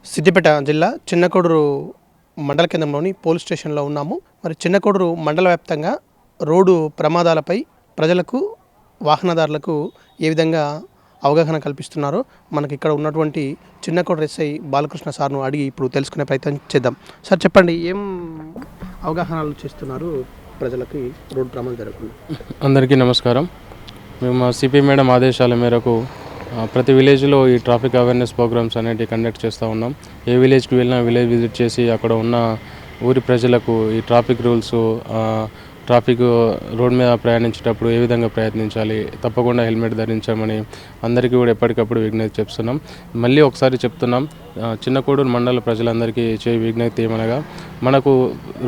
సిద్దిపేట జిల్లా చిన్నకోడూరు మండల కేంద్రంలోని పోలీస్ స్టేషన్లో ఉన్నాము. మరి చిన్నకోడూరు మండల వ్యాప్తంగా రోడ్డు ప్రమాదాలపై ప్రజలకు వాహనదారులకు ఏ విధంగా అవగాహన కల్పిస్తున్నారో మనకి ఇక్కడ ఉన్నటువంటి చిన్నకోడూరు ఎస్ఐ బాలకృష్ణ సార్ను అడిగి ఇప్పుడు తెలుసుకునే ప్రయత్నం చేద్దాం. సార్ చెప్పండి, ఏం అవగాహనలు చేస్తున్నారు ప్రజలకి రోడ్డు ప్రమాదాలు జరగకుండా? అందరికీ నమస్కారం. మేము సిపి మేడం ఆదేశాల మేరకు ప్రతి విలేజ్లో ఈ ట్రాఫిక్ అవేర్నెస్ ప్రోగ్రామ్స్ అనేవి కండక్ట్ చేస్తూ ఉన్నాం. ఏ విలేజ్కి వెళ్ళినా విలేజ్ విజిట్ చేసి అక్కడ ఉన్న ఊరి ప్రజలకు ఈ ట్రాఫిక్ రూల్స్, ట్రాఫిక్ రోడ్ మీద ప్రయాణించేటప్పుడు ఏ విధంగా ప్రయత్నించాలి, తప్పకుండా హెల్మెట్ ధరించమని అందరికీ కూడా ఎప్పటికప్పుడు విజ్ఞప్తి చెప్తున్నాం. మళ్ళీ ఒకసారి చెప్తున్నాం, చిన్నకోడూరు మండల ప్రజలందరికీ విజ్ఞప్తి ఏమనగా, మనకు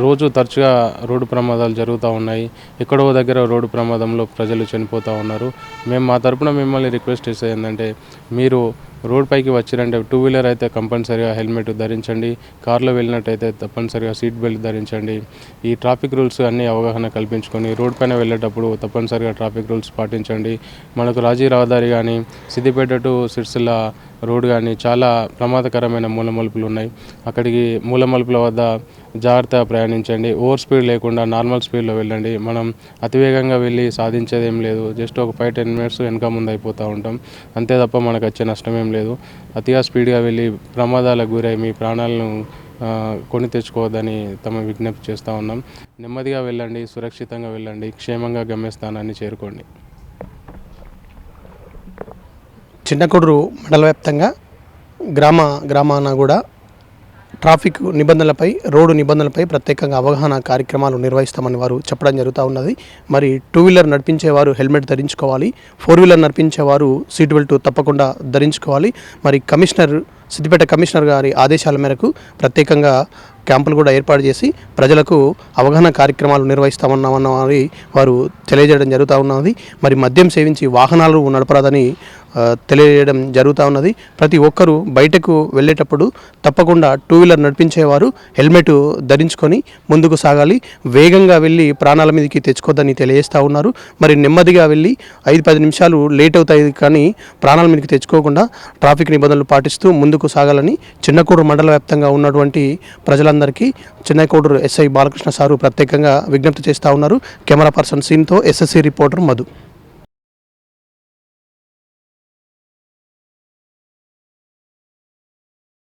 రోజు తరచుగా రోడ్డు ప్రమాదాలు జరుగుతూ ఉన్నాయి. ఎక్కడో దగ్గర రోడ్డు ప్రమాదంలో ప్రజలు చనిపోతూ ఉన్నారు. మేము మా తరపున మిమ్మల్ని రిక్వెస్ట్ చేసేది ఏంటంటే, మీరు రోడ్ పైకి వచ్చిరంటే టూ వీలర్ అయితే కంపల్సరీగా హెల్మెట్ ధరించండి, కార్లో వెళ్ళినట్టయితే తప్పనిసరిగా సీట్ బెల్ట్ ధరించండి. ఈ ట్రాఫిక్ రూల్స్ అన్నీ అవగాహన కల్పించుకొని రోడ్ పైన వెళ్ళేటప్పుడు తప్పనిసరిగా ట్రాఫిక్ రూల్స్ పాటించండి. మనకు రాజీ రహదారి కానీ సిద్దిపేట టు సిరిసిల్ల రోడ్ కానీ చాలా ప్రమాదకరమైన మూలమలుపులు ఉన్నాయి. అక్కడికి మూలమలుపుల వద్ద జాగ్రత్తగా ప్రయాణించండి. ఓవర్ స్పీడ్ లేకుండా నార్మల్ స్పీడ్లో వెళ్ళండి. మనం అతివేగంగా వెళ్ళి సాధించేది ఏం లేదు. జస్ట్ ఒక 5-10 మినిట్స్ వెనక ముందు అయిపోతూ ఉంటాం, అంతే తప్ప మనకు వచ్చే నష్టం ఏం లేదు. అతిగా స్పీడ్గా వెళ్ళి ప్రమాదాలకు గురై మీ ప్రాణాలను కొని తెచ్చుకోవద్దని తమ విజ్ఞప్తి చేస్తూ ఉన్నాం. నెమ్మదిగా వెళ్ళండి, సురక్షితంగా వెళ్ళండి, క్షేమంగా గమ్యస్థానాన్ని చేరుకోండి. చిన్నకోడూరు మండల వ్యాప్తంగా గ్రామాన కూడా ట్రాఫిక్ నిబంధనలపై, రోడ్డు నిబంధనలపై ప్రత్యేకంగా అవగాహన కార్యక్రమాలు నిర్వహిస్తామని వారు చెప్పడం జరుగుతూ ఉన్నది. మరి 2 వీలర్ నడిపించేవారు హెల్మెట్ ధరించుకోవాలి, 4 వీలర్ నడిపించేవారు సీట్ బెల్ట్ తప్పకుండా ధరించుకోవాలి. మరి సిద్దిపేట కమిషనర్ గారి ఆదేశాల మేరకు ప్రత్యేకంగా క్యాంపులు కూడా ఏర్పాటు చేసి ప్రజలకు అవగాహన కార్యక్రమాలు నిర్వహిస్తామన్నామని వారు తెలియజేయడం జరుగుతూ ఉన్నది. మరి మద్యం సేవించి వాహనాలు నడపరాదని తెలియజేయడం జరుగుతూ ఉన్నది. ప్రతి ఒక్కరూ బయటకు వెళ్ళేటప్పుడు తప్పకుండా 2 వీలర్ నడిపించేవారు హెల్మెట్ ధరించుకొని ముందుకు సాగాలి. వేగంగా వెళ్ళి ప్రాణాల మీదకి తెచ్చుకోవద్దని తెలియజేస్తూ ఉన్నారు. మరి నెమ్మదిగా వెళ్ళి 5-10 నిమిషాలు లేట్ అవుతాయి, కానీ ప్రాణాల మీదకి తెచ్చుకోకుండా ట్రాఫిక్ నిబంధనలు పాటిస్తూ ముందుకు సాగాలని చిన్నకోడూరు మండల వ్యాప్తంగా ఉన్నటువంటి ప్రజలందరికీ చిన్నకోడూరు ఎస్ఐ బాలకృష్ణ సారు ప్రత్యేకంగా విజ్ఞప్తి చేస్తూ ఉన్నారు. కెమెరా పర్సన్ సీన్తో SSC రిపోర్టర్ మధు.